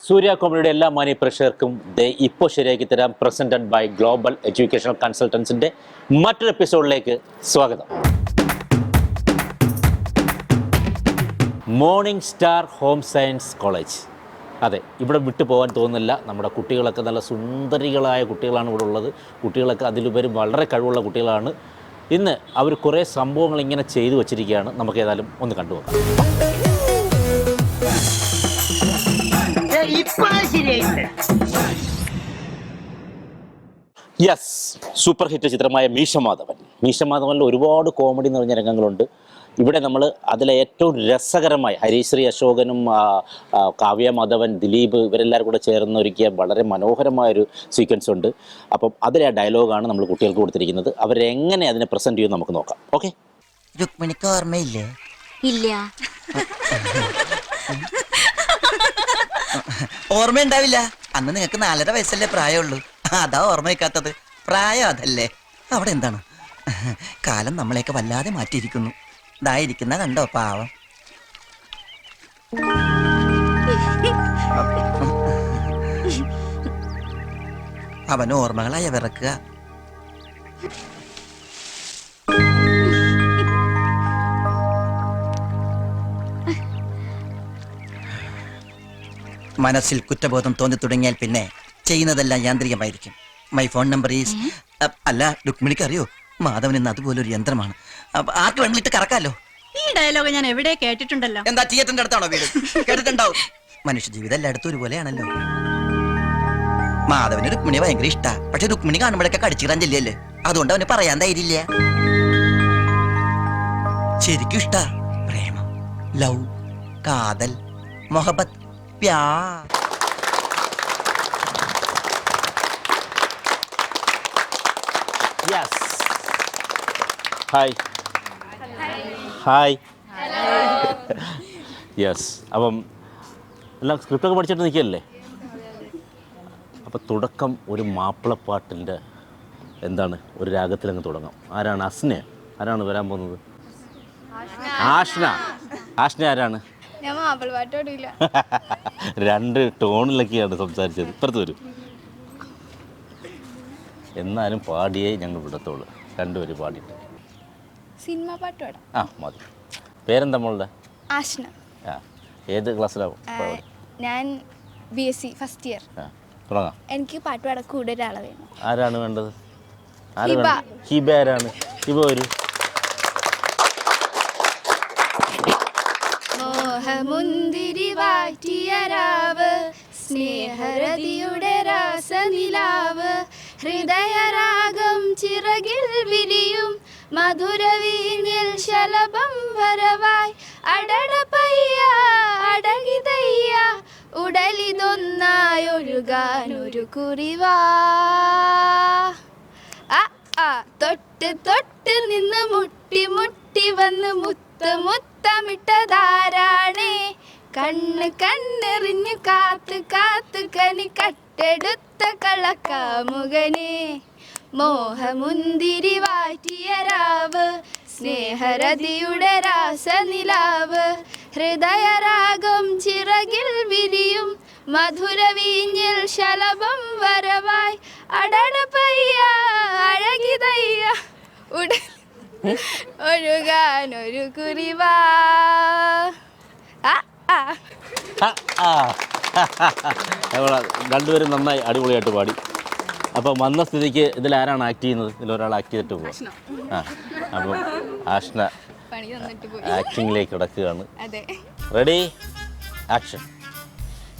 സൂര്യ കോമഡിയുടെ എല്ലാ മാന്യ പ്രേക്ഷകർക്കും ഇപ്പോൾ ശരിയാക്കി തരാം പ്രസന്റഡ് ബൈ ഗ്ലോബൽ എഡ്യൂക്കേഷണൽ കൺസൾട്ടൻസിൻ്റെ മറ്റൊരു എപ്പിസോഡിലേക്ക് സ്വാഗതം. Morning star home science college. അതെ, ഇവിടെ വിട്ടു പോകാൻ തോന്നുന്നില്ല. നമ്മുടെ കുട്ടികളൊക്കെ നല്ല സുന്ദരികളായ കുട്ടികളാണ് ഇവിടെ ഉള്ളത്. കുട്ടികളൊക്കെ അതിലുപരി വളരെ കഴിവുള്ള കുട്ടികളാണ്. ഇന്ന് അവർ കുറേ സംഭവങ്ങൾ ഇങ്ങനെ ചെയ്തു വച്ചിരിക്കുകയാണ്. നമുക്ക് ഏതായാലും ഒന്ന് കണ്ടുപോകാം. യെസ്, സൂപ്പർ ഹിറ്റ് ചിത്രമായ മീശമാധവൻ. മീശമാധവനിൽ ഒരുപാട് കോമഡി നിറഞ്ഞ രംഗങ്ങളുണ്ട്. ഇവിടെ നമ്മൾ അതിലെ ഏറ്റവും രസകരമായി ഹരിശ്രീ അശോകനും കാവ്യ മാധവൻ, ദിലീപ് ഇവരെല്ലാവരും കൂടെ ചേർന്ന് ഒരുക്കിയ വളരെ മനോഹരമായൊരു സീക്വൻസ് ഉണ്ട്. അപ്പം അതിലെ ഡയലോഗാണ് നമ്മൾ കുട്ടികൾക്ക് കൊടുത്തിരിക്കുന്നത്. അവരെങ്ങനെ അതിനെ പ്രസൻറ്റ് ചെയ്യുമെന്ന് നമുക്ക് നോക്കാം. ഓക്കെ. രുക്മിണിക്ക് ഓർമ്മയില്ലേ? ഇല്ല. ഓർമ്മയുണ്ടാവില്ല. അന്ന് നിങ്ങൾക്ക് 4.5 വയസ്സല്ലേ പ്രായമുള്ളൂ. അതാ ഓർമ്മ വയ്ക്കാത്തത്. പ്രായം അതല്ലേ. അവിടെ എന്താണ്? കാലം നമ്മളെയൊക്കെ വല്ലാതെ മാറ്റിയിരിക്കുന്നു. ഇതായിരിക്കുന്ന കണ്ടോ പാവം. അവൻ ഓർമ്മകളായ വിറക്കുക. മനസ്സിൽ കുറ്റബോധം തോന്നി തുടങ്ങിയാൽ പിന്നെ ചെയ്യുന്നതെല്ലാം യാന്ത്രികമായിരിക്കും. മൈ ഫോൺ നമ്പർ ഈസ് അല്ല, രുക്മിണിക്ക് അറിയോ, മാധവൻ ഇന്ന് അതുപോലെ ഒരു യന്ത്രമാണ്. ആർക്ക് വേണ്ടിട്ട് കറക്കാലോ. ഈ ഡയലോഗ് ഞാൻ എവിടെ കേട്ടിട്ടുണ്ടല്ലോ. എന്താ തിയേറ്ററിന്റെ അടുത്താണോ വീട്? കേട്ടിട്ടുണ്ടാവും. മനുഷ്യ ജീവിതം എല്ലായിടത്തും ഒരുപോലെയാണല്ലോ. മാധവന് രുക്മിണി ഭയങ്കര ഇഷ്ടാ. പക്ഷെ രുക്മിണി കാണുമ്പോഴൊക്കെ കടിച്ചിടാൻ ചെല്ലിയല്ലേ, അതുകൊണ്ട് അവന് പറയാൻ ധൈര്യമില്ല. ശരിക്കും ഇഷ്ടാ. പ്രേമം, ലവ്, കാതൽ, മൊഹബത്ത്, Pyaar. Yes. Hi hi. Yes. അപ്പം എല്ലാം സ്ക്രിപ്റ്റൊക്കെ പഠിച്ചിട്ട് നിൽക്കുകയല്ലേ? അപ്പം തുടക്കം ഒരു മാപ്പിളപ്പാട്ടിൻ്റെ എന്താണ് ഒരു രാഗത്തിലങ്ങ് തുടങ്ങാം. ആരാണ്? അസ്ന. ആരാണ് വരാൻ പോകുന്നത്? ആഷ്ന. ആഷ്ന ആരാണ്? ഞാൻ മാപ്പിളപ്പാട്ടോടില്ല. 2 ടോണിലൊക്കെയാണ് സംസാരിച്ചത്. ഇപ്പുറത്ത് വരും. എന്നാലും പാടിയേ ഞങ്ങൾ വിടത്തുള്ളൂ. 2 പേര് പാടിയിട്ട്. സിനിമ പാട്ടോടാ. ആ മതി. പേരെന്താ മോളുടെ? ആഷ്ന. ആ, ഏത് ക്ലാസ്സിലാവും? ഞാൻ BSc ഫസ്റ്റ് ഇയർ. ആ, തുടങ്ങാം. എനിക്ക് പാട്ട് പാടാൻ കൂടെ ഒരാളെ വേണം. ആരാണ് വേണ്ടത്? ഹിബ. ഹിബ ആരാണ്? ഹിബ വരൂ. മോഹമുന്തിരി വാറ്റിയ രാവ്, സ്നേഹരതിയുടെ രാസനിലാവ്, ഹൃദയരാഗം ചിറകിൽ വിരിയും, മധുരവീഞ്ഞിൽ ശലഭം വരവായി, അടട പയ്യ അടകിതയ്യ, ഉടലിതൊന്നായി ഒഴുകാനൊരു കുറിവാ. തൊട്ട് തൊട്ട് നിന്ന് മുട്ടി മുട്ടി വന്ന് മുത്ത് മുത്തമിട്ടതാരാണേ, കണ്ണ് കണ്ണെറിഞ്ഞു കാത്ത് കാത്ത് കനി കട്ടെടുത്ത കളക്കാമുകനെ. മോഹമുന്തിരി വാറ്റിയ രാവ്, സ്നേഹരതിയുടെ രാസനിലാവ്, ഹൃദയരാഗം ചിറകിൽ വിരിയും, മധുരവീഞ്ഞിൽ ശലഭം വരവായി, അടട പയ്യ അഴകിതയ്യ, ഒഴുകാനൊരു കുറിവാ. രണ്ടുപേരും നന്നായി അടിപൊളിയായിട്ട് പാടി. അപ്പം വന്ന സ്ഥിതിക്ക് ഇതിലാരാണ് ആക്ട് ചെയ്യുന്നത്? ഇതിലൊരാൾ ആക്ട് ചെയ്തിട്ട് പോകും. ആ, അപ്പം ആഷ്ന ആക്ടിങ്ങിലേക്ക് കിടക്കുകയാണ്. Ready, action.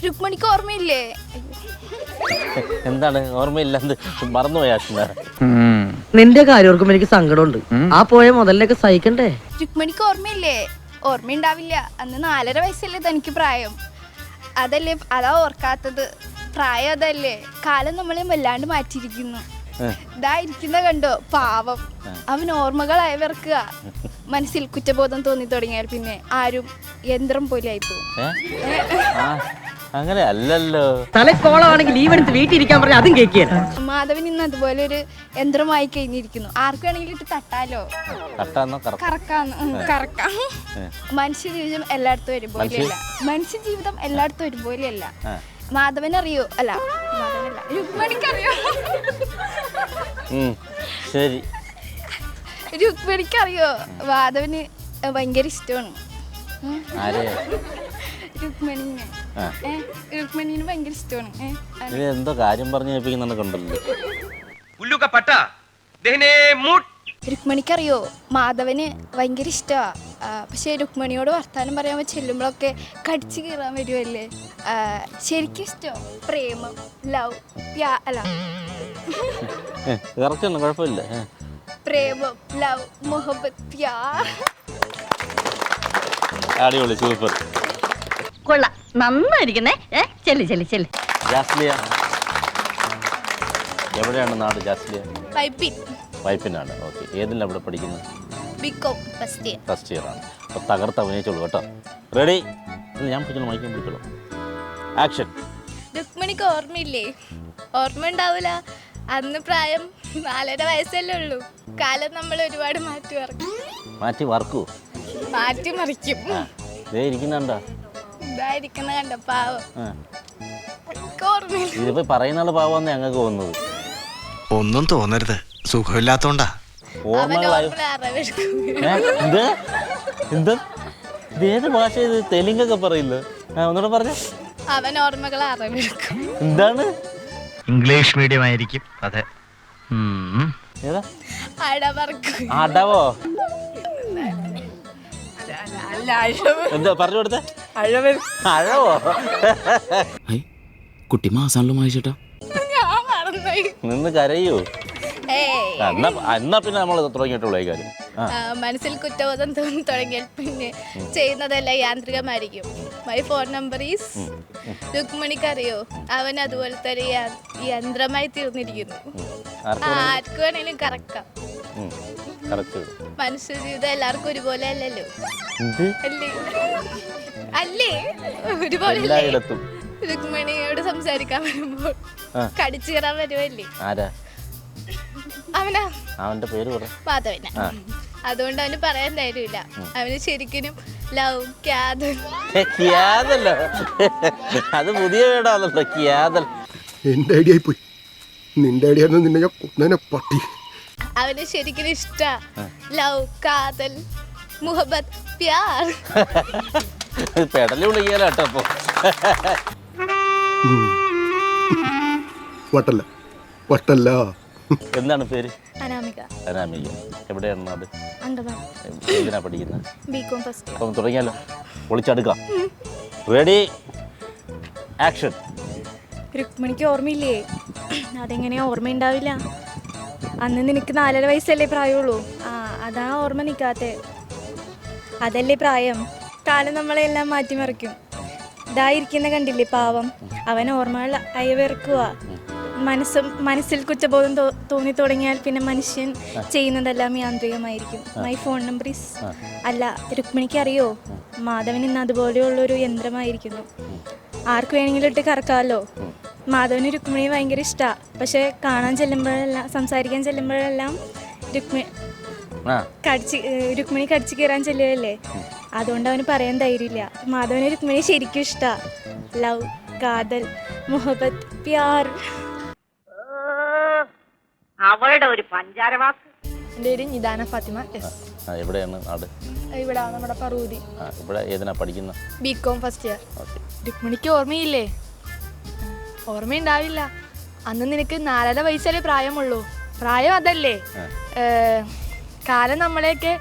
രുക്മിണിക്ക് ഓർമ്മയില്ലേ? എന്താണ് ഓർമ്മയില്ല? എന്ത് മറന്നുപോയി ആഷ്ന? നിന്റെ കാര്യം ഓർക്കുമ്പോ എനിക്ക് സങ്കടമുണ്ട്. ആ പോയ മുതലിനൊക്കെ സഹിക്കണ്ടേ? രുക്മിണിക്ക് ഓർമ്മയില്ലേ? ഓർമ്മയുണ്ടാവില്ല. അന്ന് 4.5 വയസ്സല്ലേ തനിക്ക് പ്രായം. അതല്ലേ, അതാ ഓർക്കാത്തത്. പ്രായം അതല്ലേ. കാലം നമ്മളെ വല്ലാണ്ട് മാറ്റിയിരിക്കുന്നു. ഇതായിരിക്കുന്ന കണ്ടോ പാവം. അവൻ ഓർമ്മകളായി വിറക്കുക. മനസ്സിൽ കുറ്റബോധം തോന്നി തുടങ്ങിയാൽ പിന്നെ ആരും യന്ത്രം പോലെ ആയിപ്പോവും. അങ്ങനെ അല്ലല്ലോ. തലക്കോളമാണെങ്കിൽ ലീവ് എടുത്ത് വീട്ടിൽ ഇരിക്കാൻ പറഞ്ഞ അതും കേൾക്കില്ല. മാധവൻ ഇന്ന് അതുപോലെ ഒരു യന്ത്രമായി കഴിഞ്ഞിരിക്കുന്നു. ആർക്ക് വേണമെങ്കിലും ഇട്ട് തട്ടാലോ, കറക്കാം. മനുഷ്യ ജീവിതം എല്ലായിടത്തും ഒരുപോലെയല്ല. മാധവനറിയോ അല്ല മാധവനല്ല രുക്മിണിക്കറിയോ ശരി. രുക്മിണിക്കറിയോ മാധവന് ഭയങ്കര ഇഷ്ടമാണ് ആരെ? രുക്മിണിനെ രുക്മിണിന് ഭയങ്കര ഇഷ്ടമാണ് ഇത് എന്തോ കാര്യം പറഞ്ഞു കേൾപ്പിക്കുന്നുണ്ടല്ലോ. രുക്മിണിക്കറിയോ മാധവന് ഭയങ്കര ഇഷ്ടമാ. പക്ഷെ രുക്മിണിയോട് വർത്താനം പറയാൻ ചെല്ലുമ്പോഴൊക്കെ കടിച്ചു കീറാൻ വരുമല്ലേ. ശരിക്കും ഇഷ്ടം പ്രേമം ലവ് അല്ല കുഴപ്പമില്ല. പ്രേമം ലവ് മുഹബത്ത് പ്യാർ. അടിപൊളി, സൂപ്പർ. കൊള്ളാം, നന്നായിരിക്കുന്നേ. ചെല്ല് ചെല്ല് ചെല്ല്. ജാസ്ലിയ എവിടെയാണ് നാട്? ജാസ്ലിയ വൈപ്പിനാണ്. ഓക്കെ. ഏതിലാണ് അവിടെ പഠിക്കുന്നത്? BCom first year. First year ആണ്. അപ്പോൾ തകർത്ത് അഭിനയിച്ചോളൂ കേട്ടോ. റെഡി? ഞാൻ പിടിച്ചോളൂ, മൈക്കും പിടിച്ചോളൂ. ആക്ഷൻ. രുക്മിണിക്ക് ഓർമ്മയില്ലേ? ഓർമ്മ ഉണ്ടാവൂല. അന്ന് പ്രായം 4.5 വയസ്സല്ലേ ഉള്ളൂ. കാലം നമ്മൾ ഒരുപാട് മാറ്റി വറക്കൂ? മാറ്റി മറിക്കും. ഇരിക്കുന്നുണ്ടോ? ഇതായിരിക്കുന്ന കണ്ട പാവം. ഇതിപ്പോ പറയുന്ന ആള് പാവമെന്ന് ഞങ്ങൾക്ക് തോന്നുന്നത്. ഒന്നും തോന്നരുത്, സുഖമില്ലാത്തോണ്ടാ. ഏത് ഭാഷ ഇത്? തെലുങ്കൊക്കെ പറയില്ല. ഒന്നുകൂടെ പറഞ്ഞ. അവൻ ഓർമ്മകൾ അറിവെടുക്കും. എന്താണ്? ഇംഗ്ലീഷ് മീഡിയം ആയിരിക്കും. അതെ. ഏതാ? അടവോ? എന്താ പറഞ്ഞു കൊടുത്തേ? അഴവോ? കുട്ടി മാസാണല്ലോ വായിച്ചേട്ടാ. നിന്ന് കരയോ? എന്നാ പിന്നെ നമ്മൾ തുടങ്ങിയിട്ടുള്ള കാര്യം. മനസ്സിൽ കുറ്റബോധം തോന്നി തുടങ്ങിയാൽ പിന്നെ ചെയ്യുന്നതെല്ലാം യാന്ത്രികമായിരിക്കും. മൈ ഫോൺ നമ്പർ ഈസ് രുക്മിണിക്കറിയോ? അവൻ അതുപോലത്തെ ഒരു യന്ത്രമായി തീർന്നിരിക്കുന്നു. ആർക്കും വേണേലും കറക്കാം. മനുഷ്യ ജീവിതം എല്ലാവർക്കും ഒരുപോലെ അല്ലല്ലോ. അല്ലേ? ഒരുപോലെ രുക്മിണിയോട് സംസാരിക്കാൻ വരുമ്പോൾ കടിച്ചു കയറാൻ വരുമല്ലേ. അവനാ? അവന്റെ പേര് മാധവന. അതുകൊണ്ട് അവന് പറയാൻ ധൈര്യമില്ല. അവന് ശരിക്കും ലവ് ക്യാദല്ലോ. അത് പുതിയ വീടാണല്ലോ ക്യാദൽ. എന്റെ ഐഡിയ പോയി. നിന്റെ ഐഡിയ നിന്നെ ഞാൻ കൊന്നേനെ പട്ടി. അവന് ശരിക്കും ഇഷ്ട ലവ് കാതൽ മുഹബത്ത് പ്യാർ. പെടല് വിളിക്കാലോ. അപ്പൊ വട്ടല്ല. എന്താണ് പേര്? അനാമിക. അനാമിക. എവിടെയാണ് നാട്? അണ്ടമാൻ. എന്തിനാ പഠിക്കുന്നത്? BCom first. അപ്പം തുടങ്ങിയാലോ? പൊളിച്ചെടുക്കാം. റെഡി? ആക്ഷൻ. രുക്മിണിക്ക് ഓർമ്മയില്ലേ? അതെങ്ങനെയാ ഓർമ്മയുണ്ടാവില്ല? അന്ന് നിനക്ക് 4.5 വയസ്സല്ലേ പ്രായമുള്ളൂ. അതാ ഓർമ്മ നിൽക്കാത്തെ. അതല്ലേ പ്രായം. കാലം നമ്മളെല്ലാം മാറ്റിമറിക്കും. ഇതായിരിക്കുന്ന കണ്ടില്ലേ പാവം. അവൻ ഓർമ്മകൾ അയവിറക്കുക. മനസ്സിൽ കുറ്റബോധം തോന്നി തുടങ്ങിയാൽ പിന്നെ മനുഷ്യൻ ചെയ്യുന്നതെല്ലാം യാന്ത്രികമായിരിക്കും. മൈ ഫോൺ നമ്പർ ഈസ് അല്ല രുക്മിണിക്ക് അറിയോ? മാധവൻ ഇന്ന് അതുപോലെയുള്ളൊരു യന്ത്രമായിരിക്കുന്നു. ആർക്ക് വേണമെങ്കിലും ഇട്ട് കറക്കാമല്ലോ. മാധവന് രുക്മിണി ഭയങ്കര ഇഷ്ടമാണ്. പക്ഷെ കാണാൻ ചെല്ലുമ്പോഴെല്ലാം സംസാരിക്കാൻ ചെല്ലുമ്പോഴെല്ലാം രുക്മിണി കടിച്ചു കയറാൻ ചെല്ലുകയല്ലേ. അതുകൊണ്ട് അവന് പറയാൻ ധൈര്യമില്ല. മാധവന് രുക്മിണി ശരിക്കും ഇഷ്ടമാണ്. ലവ് കാതൽ മുഹബത്ത് പ്യാർ. അവളുടെ ഒരു പഞ്ചാരവാക്ക്. എൻ്റെ പേര് നിദാന ഫാത്തിമ എസ്. എവിടെയാണ് നാട്? ഇവിടെ നമ്മുടെ പറൂതി. ഇവിടെ ഏതിനാ പഠിക്കുന്നത്? BCom first year. രുക്മിണിക്ക് ഓർമ്മയില്ലേ? ഓർമ്മയുണ്ടാവില്ല. അന്ന് നിനക്ക് 4.5 വയസ്സല്ലേ പ്രായമുള്ളൂ. പ്രായം അതല്ലേ. കാലം നമ്മളെയൊക്കെ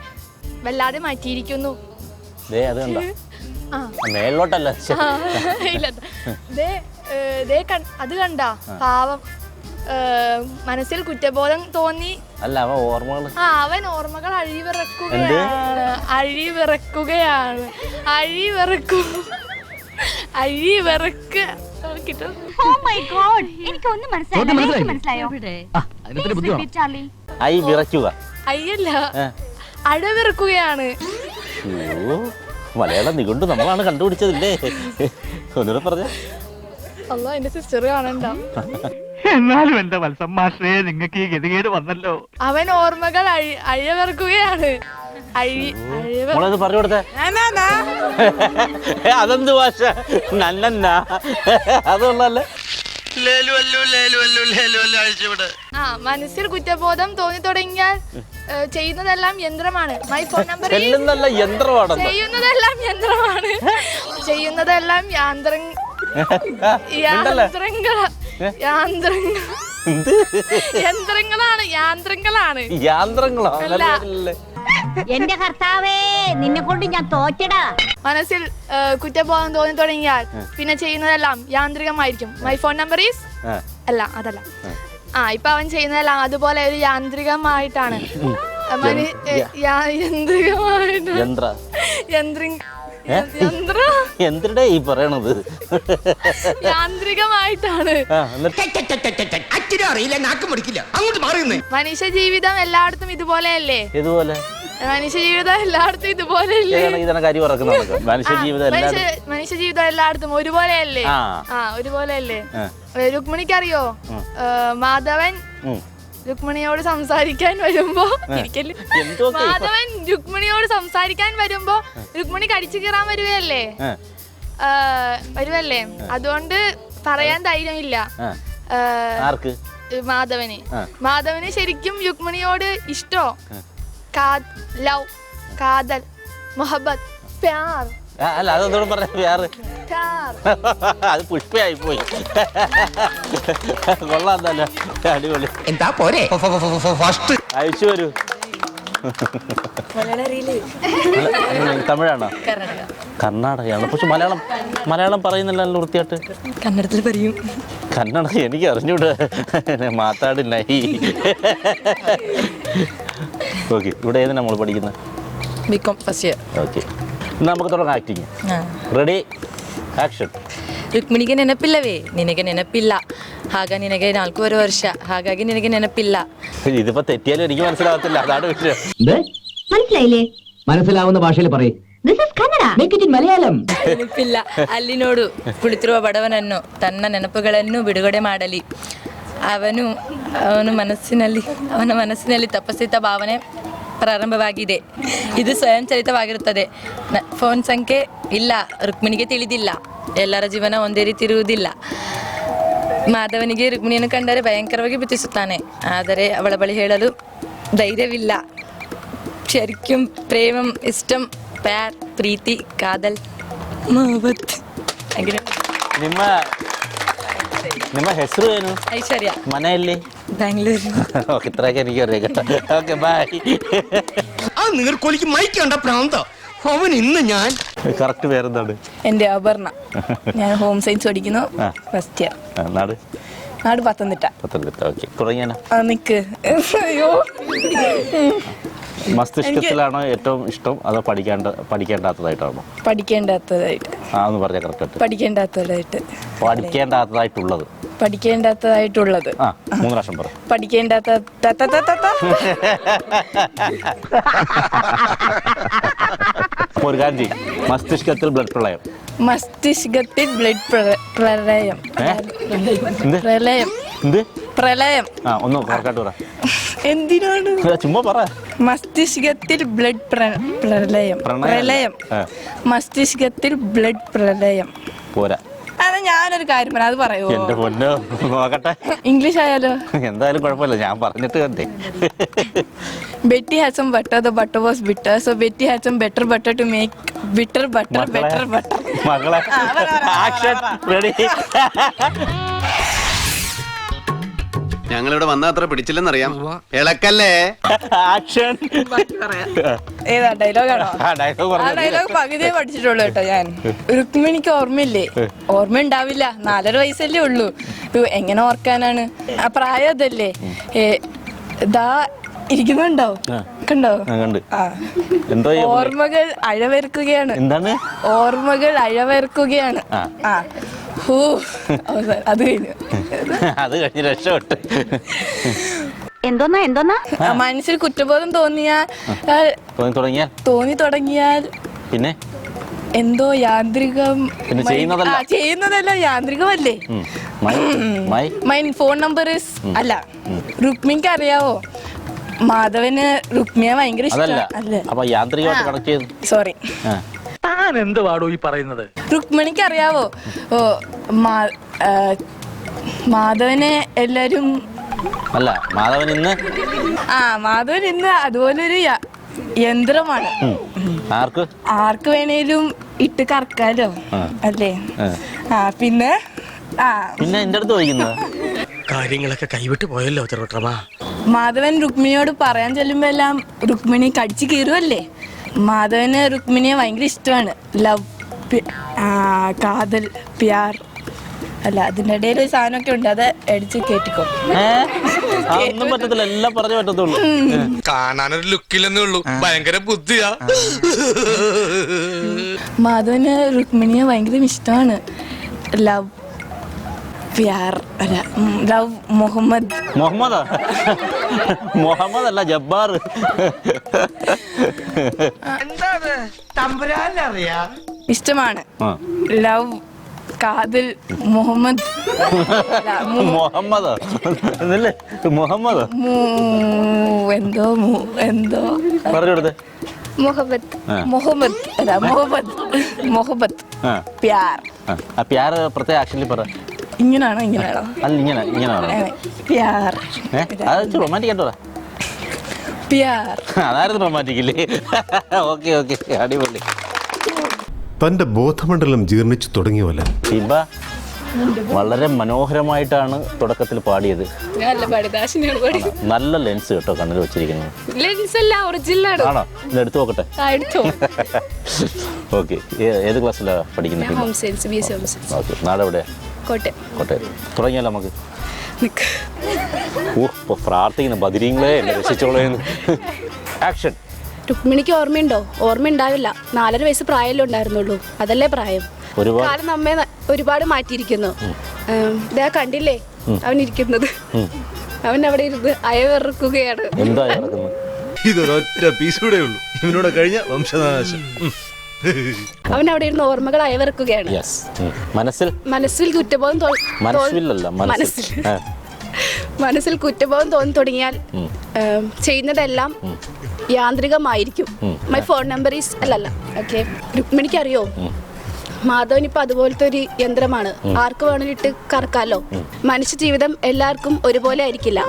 വല്ലാതെ മാറ്റിയിരിക്കുന്നു. മേലോട്ടല്ല. അത് കണ്ട പാവം. മനസ്സിൽ കുറ്റബോധം തോന്നി. അല്ല അവൻ ഓർമ്മകൾ അഴിവിറക്കുകയാണ്. അഴവിറക്കുകയാണ്. മലയാളം നിഘണ്ടു നമ്മളാണ് കണ്ടുപിടിച്ചതില്ലേ? ഒന്നുകൂടെ പറഞ്ഞ. അല്ല എന്റെ സിസ്റ്റർ കാണണ്ട. എന്നാലും എന്റെ വത്സമ്മാഷേ നിങ്ങൾക്ക് ഈ ഗതികേട് വന്നല്ലോ. അവൻ ഓർമ്മകൾ അഴവിറക്കുകയാണ്. മോളത് പറഞ്ഞു കൊടുത്തേ. അതെന്ത് ഭാഷ? നന്ന അതുള്ളല്ലേ. മനസ്സിൽ കുറ്റബോധം തോന്നി തുടങ്ങിയാൽ ചെയ്യുന്നതെല്ലാം യന്ത്രമാണ്. മൈ ഫോൺ നമ്പർ യന്ത്രമാണ്. ചെയ്യുന്നതെല്ലാം യന്ത്രമാണ്. ചെയ്യുന്നതെല്ലാം യന്ത്രങ്ങളാണ്. എന്റെ കർത്താവേ, നിന്നെ കൊണ്ട് ഞാൻ തോറ്റടാ. മനസ്സിൽ കുറ്റബോധം തോന്നി തുടങ്ങിയാൽ പിന്നെ ചെയ്യുന്നതെല്ലാം യാന്ത്രികമായിരിക്കും. മൈ ഫോൺ നമ്പർ ഈസ് അല്ല, അതല്ല. ഇപ്പൊ അവൻ ചെയ്യുന്നതെല്ലാം അതുപോലെ ഒരു യാന്ത്രികമായിട്ടാണ്. എന്തിടെ ഈ പറയണത്? യാന്ത്രികമായിട്ടാണ്. മനുഷ്യ ജീവിതം എല്ലായിടത്തും ഇതുപോലെയല്ലേ? ഇതുപോലെ മനുഷ്യ ജീവിതം എല്ലായിടത്തും ഇതുപോലെയല്ലേ? മനുഷ്യ ജീവിതം എല്ലായിടത്തും ഒരുപോലെയല്ലേ? ഒരുപോലെയല്ലേ? രുക്മിണിക്ക് അറിയോ, മാധവൻ രുക്മിണിയോട് സംസാരിക്കാൻ വരുമ്പോ മാധവൻ രുക്മിണിയോട് സംസാരിക്കാൻ വരുമ്പോ രുക്മിണി കടിച്ചു കീറാൻ വരുവല്ലേ? അതുകൊണ്ട് പറയാൻ ധൈര്യമില്ല മാധവന് ശരിക്കും രുക്മിണിയോട് ഇഷ്ടോ, ലവ്, കാതൽ, മൊഹബത്ത്, പ്യാർ. അല്ല, അതൊന്നും പറഞ്ഞ വേറെ അത് പുഷ്പയായി പോയി. കൊള്ളാന്നല്ലോ, അടിപൊളി. എന്താ പോരെ അയച്ചു വരൂ. തമിഴാണോ? കർണാടകയാണ്. പക്ഷെ മലയാളം പറയുന്നില്ലല്ലോ വൃത്തിയായിട്ട്. കന്നഡത്തിൽ പറയും. കന്നഡ എനിക്ക് അറിഞ്ഞൂടെ, മാത്താടില്ല. ഓക്കെ, ഇവിടെ ഏത് നമ്മൾ പഠിക്കുന്നത്? BCom first year. ഓക്കെ, നമുക്ക് തുടങ്ങാം ആക്ടിങ്. Ready, action. ರುಕ್ಮಿಣಿಗೆ ನೆನಪಿಲ್ಲವೇ? ನಿನಗೆ ನೆನಪಿಲ್ಲ, ಆಗ ನಿನಗೆ 4 ವರ್ಷ, ಹಾಗಾಗಿ ನಿನಗೆ ನೆನಪಿಲ್ಲ. ഇതിപ്പോ തെറ്റിയാലും എനിക്ക് മനസ്സിലാവത്തില്ല, അതാണ് വിഷയം. മനസ്സിലായില്ലേ? മനസ്സിലാവുന്ന ഭാഷയിൽ പറയും. മലയാളം. ನೆನಪಿಲ್ಲ. ಅಲ್ಲಿ ನೋಡು, ಕುಳಿತಿರುವ ಬಡವನನ್ನು ತನ್ನ ನೆನಪುಗಳನ್ನು ಬಿಡುಗಡೆ ಮಾಡಲಿ. ಅವನ ಮನಸ್ಸಿನಲ್ಲಿ ತಪಸ್ಸಿತ ಭಾವನೆ ಪ್ರಾರಂಭವಾಗಿದೆ. ಇದು ಸ್ವಯಂಚಾಲಿತವಾಗಿರುತ್ತದೆ. ಫೋನ್ ಸಂಖ್ಯೆ ಇಲ್ಲ, ರುಕ್ಮಿಣಿಗೆ ತಿಳಿದಿಲ್ಲ. ಎಲ್ಲರ ಜೀವನ ಒಂದೇ ರೀತಿ ಇರುವುದಿಲ್ಲ. ಮಾಧವನಿಗೆ ರುಕ್ಮಿಣಿಯನ್ನು ಕಂಡರೆ ಭಯಂಕರವಾಗಿ ಪ್ರೀತಿಸುತ್ತಾನೆ, ಆದರೆ ಅವಳ ಬಳಿ ಹೇಳಲು ಧೈರ್ಯವಿಲ್ಲ. ಶರಿಕ್ಯಂ, ಪ್ರೇಮಂ, ಇಷ್ಟಂ, ಪ್ಯಾರ್, ಪ್ರೀತಿ, ಕಾದಲ್, ಮೊಹಬತ್. ನಿಮ್ಮ ಹೆಸರು ಏನು? ಐಶ್ವರ್ಯ. ಮನೆಯಲ್ಲಿ? ബാംഗ്ലൂർ. ഓക്കെ, ഇത്രയൊക്കെ എനിക്ക് അറിയാം. Okay, by. നീർക്കോലിക്ക് മൈക്കണ്ട പ്രാന്തോ അവൻ. ഇന്ന് ഞാൻ കറക്റ്റ് പേരെന്താണ്? എൻ്റെ അപർണ. ഞാൻ ഹോം സയൻസ് പഠിക്കുന്നു, ഫസ്റ്റ് ഇയർ. നാട് പത്തനംതിട്ട. ഓക്കെ, തുടങ്ങിയാലോ? നിക്ക്. അയ്യോ, മസ്തിഷ്കത്തിലാണോ ഏറ്റവും ഇഷ്ടം, അതോ പഠിക്കേണ്ടാത്തതായിട്ടാണോ? പഠിക്കേണ്ടാത്തതായിട്ട്. ഒന്ന് പറഞ്ഞ കറക്റ്റ്. പഠിക്കേണ്ടാത്തതായിട്ട്. പഠിക്കേണ്ടാത്തതായിട്ടുള്ളത്. പഠിക്കേണ്ടാത്തതായിട്ടുള്ളത്. 3 പ്രാവശ്യം പറ. പഠിക്കേണ്ടാത്ത. ഒരു കാര്യം ചെയ്യും, മസ്തിഷ്കത്തിൽ ബ്ലഡ് പ്രളയം. മസ്തിഷ്കത്തിൽ ബ്ലഡ് പ്രളയം. പ്രളയം. എന്ത് പ്രളയം? ഒന്ന് കറക്റ്റായിട്ട് പറ. എന്തിനാണ്? ചുമ്മാ പറ. മസ്തിഷ്കത്തിൽ ബ്ലഡ് പ്രളയം. പ്രളയം. മസ്തിഷ്കത്തിൽ ബ്ലഡ് പ്രളയം. പോരാ. അത് ഞാനൊരു കാര്യം പറയാം, അത് പറയോ? എന്റെ പൊന്നോ, നോക്കട്ടെ. ഇംഗ്ലീഷ് ആയാലോ? എന്തായാലും കുഴപ്പമില്ല, ഞാൻ പറഞ്ഞിട്ട് കണ്ടേ. Betty had some butter, the butter was bitter, so Betty had some better butter to make bitter butter, better butter. മകളെ, ആക്ഷൻ, റെഡി. ഞങ്ങളിവിടെ വന്ന അത്ര പിടിച്ചില്ലെന്നറിയാം. ഇളക്കല്ലേ. ആക്ഷൻ. ഏതാ ഡയലോഗാണോ? ആ ഡയലോഗ് പകുതിയെ പഠിച്ചിട്ടുള്ളൂ കേട്ടോ ഞാൻ. രുക്മിണിക്ക് ഓർമ്മയില്ലേ? ഓർമ്മ ഉണ്ടാവില്ല, 4.5 വയസ്സല്ലേ ഉള്ളൂ. എങ്ങനെ ഓർക്കാനാണ്? ആ പ്രായം അതല്ലേ. ദാ ഇരിക്കുന്നുണ്ടോ? കണ്ടോ? ഓർമ്മകൾ അഴവെറുക്കുകയാണ്. എന്താണ്? ഓർമ്മകൾ അഴവെറുക്കുകയാണ്. അത് കഴിഞ്ഞു. അത് കഴിഞ്ഞ് രക്ഷപ്പെട്ടു. എന്തോന്നാ മനസ്സിൽ കുറ്റബോധം തോന്നി തുടങ്ങിയാൽ പിന്നെ എന്തോ യാന്ത്രികം. ചെയ്യുന്നതെല്ലാം യാന്ത്രികമല്ലേ? മൈൻ ഫോൺ നമ്പർ അല്ല, രുക്മിണിക്ക് അറിയാവോ? മാധവന് രുക്മിയെ ഭയങ്കര അതല്ല ഇഷ്ടമാണ് അല്ലേ അപ്പൊ യാന്ത്രികമായിട്ട് കണക്ട് ചെയ്ത് സോറി താൻ എന്ത് പാടോ ഈ പറയുന്നത്? രുക്മിണിക്ക് അറിയാവോ ഓ മാധവനെ എല്ലാരും അല്ല മാധവൻ ഇന്ന് മാധവൻ ഇന്ന് അതുപോലൊരു യന്ത്രമാണ്. ആർക്ക് ആർക്ക് വേണേലും ഇട്ട് കറക്കാലോ അല്ലേ? പിന്നെ പിന്നെ എന്റെ അടുത്ത് ചോദിക്കുന്നത് കാര്യങ്ങളൊക്കെ കൈവിട്ട് പോയല്ലോ ചെറുട്ടമാ. മാധവൻ രുക്മിണിയോട് പറയാൻ ചെല്ലുമ്പോ എല്ലാം രുക്മിണി കടിച്ചു കീറുമല്ലേ. മാധവന് രുക്മിണിയെ ഭയങ്കര ഇഷ്ടമാണ്. ലവ്, കാതൽ, പ്യാർ അല്ല അതിൻ്റെ ഇടയിൽ ഒരു സാധനമൊക്കെ ഉണ്ട്, അത് അടിച്ച് കേട്ടിക്കോ. ഒന്നും പറ്റത്തില്ല, എല്ലാം പറഞ്ഞു പറ്റത്തുള്ളൂ. കാണാനൊരു ലുക്കില്ലെന്നേ ഉള്ളൂ, ഭയങ്കര ബുദ്ധിയാ. മാധവന് രുക്മിണിയെ ഭയങ്കര ഇഷ്ടമാണ്. ലവ്, പ്യാർ അല്ല ലവ്, മുഹമ്മദ്. മുഹമ്മദാ? മുഹമ്മദ് അല്ല, ജബ്ബാർ. ഇഷ്ടമാണ്. ലവ്, കാതൽ, മുഹമ്മദ്. മുഹമ്മദോ എന്നല്ലേ? മുഹമ്മദോ എന്തോ എന്തോ പറഞ്ഞു കൊടുത്തേ. മുഹബത്ത്. മുഹമ്മദ് അല്ല മുഹമ്മദ്. മുഹബത്ത്, പ്യാർ. ആ പ്യാർ പ്രത്യേക ആക്ഷനിൽ പറ. ഇങ്ങനാണോ ഇങ്ങനാണോ? അല്ല ഇങ്ങനെ ഇങ്ങനെയാണോ? പ്യാർ. അത് റൊമാൻറ്റിക് ആയിട്ടോ? പ്യാർ അതായിരുന്നു റൊമാൻറ്റിക്കില്ലേ? ഓക്കെ ഓക്കെ, അടിപൊളി. തന്റെ ബോധമണ്ഡലം ജീർണിച്ചു തുടങ്ങിയവല്ല. ഹിബ വളരെ മനോഹരമായിട്ടാണ് തുടക്കത്തിൽ പാടിയത്. നല്ല ലെൻസ് കേട്ടോ കണ്ണിൽ വെച്ചിരിക്കുന്നത്. ആണോ? ഇത് എടുത്തു നോക്കട്ടെ. ഓക്കെ, ഏത് ക്ലാസ്സിലാണ് പഠിക്കുന്നത്? ഓക്കെ, നാളെ എവിടെയാ? കോട്ടയം. തുടങ്ങിയല്ലോ നമുക്ക്. ഓ പ്രാർത്ഥിക്കുന്നു, ബദിരീങ്ങളെ രക്ഷിച്ചോളേന്ന്. ആക്ഷൻ. രുക്മിണിക്ക് ഓർമ്മയുണ്ടോ? ഓർമ്മ ഉണ്ടാവില്ല. 4.5 വയസ്സ് പ്രായമല്ലേ ഉണ്ടായിരുന്നുള്ളൂ. അതല്ലേ പ്രായം. കാലം നമ്മെ ഒരുപാട് മാറ്റിയിരിക്കുന്നു. ഇതാ കണ്ടില്ലേ അവൻ ഇരിക്കുന്നത്? അവൻ അവിടെ ഇരുന്ന് അയവിറക്കുകയാണ്. ഇതൊരൊറ്റ പീസൂടെ ഉള്ളൂ, ഇവനോട് കഴിഞ്ഞ വംശനാശം. അവൻ അവിടെ ഇരുന്ന് ഓർമ്മകൾ അയവിറക്കുകയാണ്. മനസ്സിൽ കുറ്റബോധം മനസ്സിൽ കുറ്റബോധം തോന്നി തുടങ്ങിയാൽ ചെയ്യുന്നതെല്ലാം യാന്ത്രികമായിരിക്കും. മൈ ഫോൺ നമ്പർ ഈസ് അല്ലല്ല. ഓക്കെ, രുക്മിണിക്ക് അറിയോ മാധവൻ ഇപ്പൊ അതുപോലത്തെ ഒരു യന്ത്രമാണ്. ആർക്ക് വേണമെങ്കിലും ഇട്ട് കറക്കാലോ. മനുഷ്യ ജീവിതം എല്ലാവർക്കും ഒരുപോലെ ആയിരിക്കില്ല.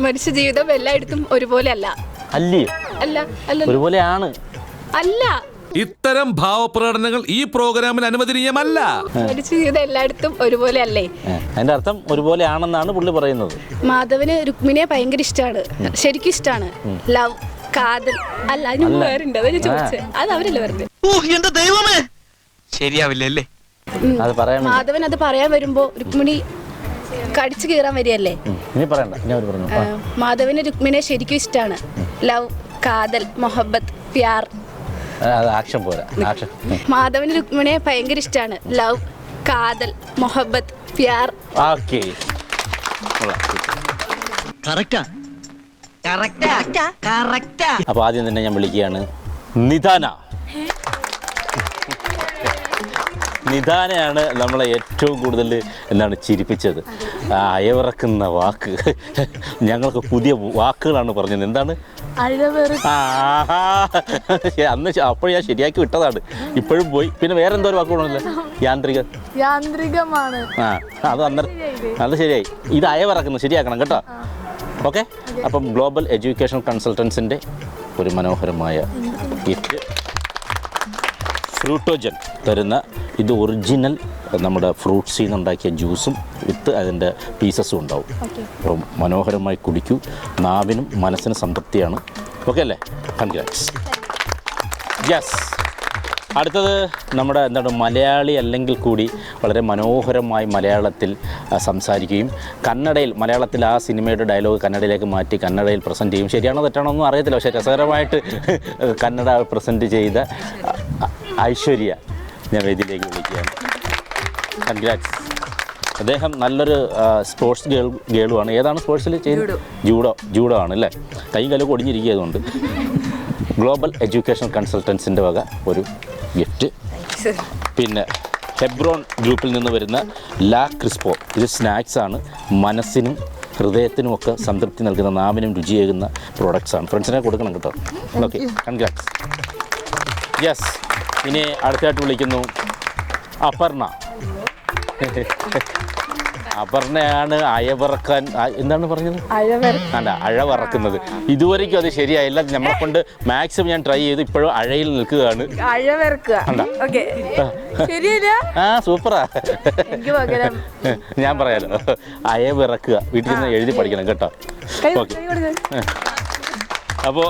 മനുഷ്യ ജീവിതം എല്ലായിടത്തും ഒരുപോലെ അല്ല. ഒരുപോലെയാണ്. അല്ല, ഇത്തരം ഭാവപ്രകടനങ്ങൾ ഈ പ്രോഗ്രാമിൽ അനുവദനീയമല്ല. മനുഷ്യ ജീവിതം എല്ലായിടത്തും ഒരുപോലെ അല്ലേ? അതിന്റെ അർത്ഥം ഒരുപോലെ ആണെന്നാണ് പുള്ളി പറയുന്നത്. മാധവന് രുക്മിണിയെ ഭയങ്കര ഇഷ്ടമാണ്, ശരിക്കും ഇഷ്ടമാണ്. ലവ്, കാതൽ അല്ല, അതിന് വേറുണ്ട്. അതാ ഞാൻ ചോദിച്ചത്. അത് അവരല്ലേ പറഞ്ഞത്. എന്റെ ദൈവമേ, ശരിയാവില്ലല്ലേ? മാധവൻ അത് പറയാൻ വരുമ്പോ രുക്മിണി കടിച്ചു കീറാൻ വരികയല്ലേ? മാധവന് രുക്മിണിയെ ശരിക്കും ഇഷ്ടമാണ്. ലവ്, കാതൽ, മൊഹബത്ത്, പ്യാർ. മാധവന് രുക്മിണിയെ ഭയങ്കര ഇഷ്ടമാണ്. ലവ്, കാതൽ, മൊഹബത്ത്, പ്യാർ. അപ്പൊ ആദ്യം തന്നെ ഞാൻ വിളിക്കുകയാണ് നിധാന. നിധാനയാണ് നമ്മളെ ഏറ്റവും കൂടുതൽ എന്താണ് ചിരിപ്പിച്ചത്. അയവിറക്കുന്ന വാക്ക്, ഞങ്ങൾക്ക് പുതിയ വാക്കുകളാണ് പറഞ്ഞത്. എന്താണ്? അന്ന് അപ്പോൾ ഞാൻ ശരിയാക്കി വിട്ടതാണ്, ഇപ്പോഴും പോയി. പിന്നെ വേറെ എന്തോ ഒരു വാക്കുകളാണല്ലോ, യാന്ത്രികമാണ്. അത് അന്നേരം അത് ശരിയായി. ഇത് അയവിറക്കുന്നു, ശരിയാക്കണം കേട്ടോ. ഓക്കെ, അപ്പം ഗ്ലോബൽ എഡ്യൂക്കേഷൻ കൺസൾട്ടൻസിൻ്റെ ഒരു മനോഹരമായ ഗിഫ്റ്റ്, ഫ്രൂട്ടോജൻ തരുന്ന ഇത് ഒറിജിനൽ നമ്മുടെ ഫ്രൂട്ട്സിൽ നിന്നുണ്ടാക്കിയ ജ്യൂസും വിത്ത് അതിൻ്റെ പീസസും ഉണ്ടാവും. അപ്പം മനോഹരമായി കുടിക്കൂ, നാവിനും മനസ്സിനും സംതൃപ്തിയാണ്. ഓക്കെ അല്ലേ? കൺഗ്രാറ്റ്സ്. യെസ്. അടുത്തത് നമ്മുടെ എന്താണ് മലയാളി അല്ലെങ്കിൽ കൂടി വളരെ മനോഹരമായി മലയാളത്തിൽ സംസാരിക്കുകയും കന്നഡയിൽ മലയാളത്തിൽ ആ സിനിമയുടെ ഡയലോഗ് കന്നഡയിലേക്ക് മാറ്റി കന്നഡയിൽ പ്രസൻറ്റ് ചെയ്യും. ശരിയാണോ തെറ്റാണോ ഒന്നും അറിയത്തില്ല, പക്ഷേ രസകരമായിട്ട് കന്നഡ പ്രസൻറ്റ് ചെയ്ത ഐശ്വര്യ ഞാൻ വേദിയിലേക്ക് വിളിക്കുകയാണ്. കൺഗ്രാറ്റ്സ്. അദ്ദേഹം നല്ലൊരു സ്പോർട്സ് ഗേളുമാണ്. ഏതാണ് സ്പോർട്സിൽ ചെയ്യുന്നത്? ജൂഡോ ആണ് അല്ലേ? കൈ കാലൊക്കെ ഒടിഞ്ഞിരിക്കുകയായതുകൊണ്ട് ഗ്ലോബൽ എഡ്യൂക്കേഷൻ കൺസൾട്ടൻസിൻ്റെ വക ഒരു ഗിഫ്റ്റ്. പിന്നെ ഹെബ്രോൺ ഗ്രൂപ്പിൽ നിന്ന് വരുന്ന ലാ ക്രിസ്പോ. ഇത് സ്നാക്സാണ്, മനസ്സിനും ഹൃദയത്തിനുമൊക്കെ സംതൃപ്തി നൽകുന്ന, നാവിനും രുചിയേകുന്ന പ്രോഡക്ട്സാണ്. ഫ്രണ്ട്സിനെ കൊടുക്കണം കേട്ടോ. Okay, congrats. യെസ്, ഇനി അടുത്തായിട്ട് വിളിക്കുന്നു അപർണ. അപർണയാണ് അയവിറക്കാൻ, എന്താണ് പറഞ്ഞത്? അല്ല, അഴവറക്കുന്നത്. ഇതുവരെയ്ക്കും അത് ശരിയായില്ല. നമ്മളെ കൊണ്ട് മാക്സിമം ഞാൻ ട്രൈ ചെയ്തു. ഇപ്പോഴും അഴയിൽ നിൽക്കുകയാണ്. ആ, സൂപ്പറാ. ഞാൻ പറയാലോ, അയവിറക്കുക. വീട്ടിൽ നിന്ന് എഴുതി പഠിക്കണം കേട്ടോ. ഓക്കെ, അപ്പോൾ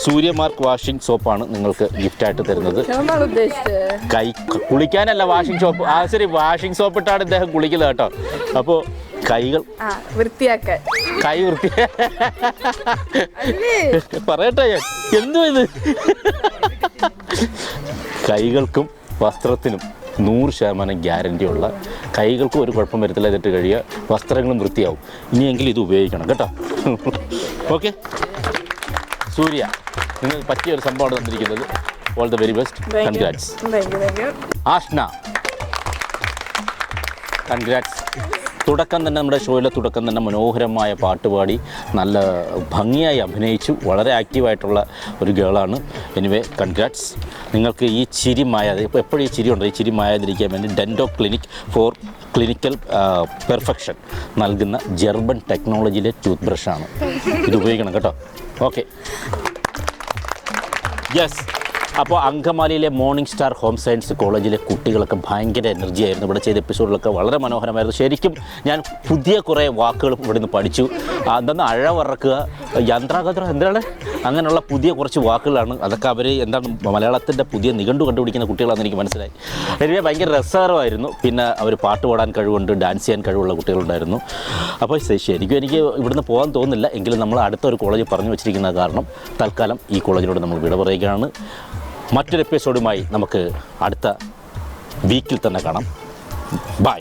സൂര്യമാർക്ക് വാഷിംഗ് സോപ്പാണ് നിങ്ങൾക്ക് ഗിഫ്റ്റായിട്ട് തരുന്നത്. കൈ കുളിക്കാനല്ല വാഷിംഗ് സോപ്പ്. ആ ശരി, വാഷിംഗ് സോപ്പ് ഇട്ടാണ് ഇദ്ദേഹം കുളിക്കുന്നത് കേട്ടോ. അപ്പോൾ കൈകൾ വൃത്തിയാക്കാൻ, കൈ പറയട്ടെ ഞാൻ, എന്തോ ഇത്. കൈകൾക്കും വസ്ത്രത്തിനും 100% ഗ്യാരണ്ടിയുള്ള, കൈകൾക്കും ഒരു കുഴപ്പം വരത്തില്ല ഇതിട്ട് കഴിയുക, വസ്ത്രങ്ങളും വൃത്തിയാവും. ഇനിയെങ്കിലും ഇത് ഉപയോഗിക്കണം കേട്ടോ. ഓക്കെ സൂര്യ, നിങ്ങൾക്ക് പറ്റിയൊരു സംഭവമാണ് തന്നിരിക്കുന്നത്. All the very best. Congrats. Ashna, congrats. തുടക്കം തന്നെ, നമ്മുടെ ഷോയിലെ തുടക്കം തന്നെ മനോഹരമായ പാട്ടുപാടി നല്ല ഭംഗിയായി അഭിനയിച്ചു. വളരെ ആക്റ്റീവായിട്ടുള്ള ഒരു ഗേളാണ്. Anyway, congrats. നിങ്ങൾക്ക് ഈ ചിരി മായാതെ, ഇപ്പോൾ എപ്പോഴും ഈ ചിരി ഉണ്ട്, ഈ ചിരി മായാതിരിക്കാൻ വേണ്ടി ഡെൻറ്റോ ക്ലിനിക് ഫോർ ക്ലിനിക്കൽ പെർഫെക്ഷൻ നൽകുന്ന ജർമ്മൻ ടെക്നോളജിയിലെ ടൂത്ത് ബ്രഷാണ്. ഇത് ഉപയോഗിക്കണം കേട്ടോ. Okay, yes. അപ്പോൾ അങ്കമാലിയിലെ മോർണിംഗ് സ്റ്റാർ ഹോം സയൻസ് കോളേജിലെ കുട്ടികളൊക്കെ ഭയങ്കര എനർജി ആയിരുന്നു. ഇവിടെ ചെയ്ത എപ്പിസോഡിലൊക്കെ വളരെ മനോഹരമായിരുന്നു. ശരിക്കും ഞാൻ പുതിയ കുറേ വാക്കുകളും ഇവിടെ നിന്ന് പഠിച്ചു. എന്താണ് അഴവറക്കുക, യന്ത്രാഗത്ര, എന്താണ് അങ്ങനെയുള്ള പുതിയ കുറച്ച് വാക്കുകളാണ്. അതൊക്കെ അവർ എന്താണ് മലയാളത്തിൻ്റെ പുതിയ നിഘണ്ടു കണ്ടുപിടിക്കുന്ന കുട്ടികളാണെന്ന് എനിക്ക് മനസ്സിലായി. എനിക്ക് ഭയങ്കര രസകരമായിരുന്നു. പിന്നെ അവർ പാട്ട് പാടാൻ കഴിവുണ്ട്, ഡാൻസ് ചെയ്യാൻ കഴിവുള്ള കുട്ടികളുണ്ടായിരുന്നു. അപ്പോൾ ശരിക്കും എനിക്ക് ഇവിടുന്ന് പോകാൻ തോന്നുന്നില്ല. എങ്കിലും നമ്മൾ അടുത്തൊരു കോളേജ് പറഞ്ഞു വെച്ചിരിക്കുന്ന കാരണം തൽക്കാലം ഈ കോളേജിനോട് നമ്മൾ വിട പറയുകയാണ്. മറ്റൊരു എപ്പിസോഡുമായി നമുക്ക് അടുത്ത വീക്കിൽ തന്നെ കാണാം. ബൈ.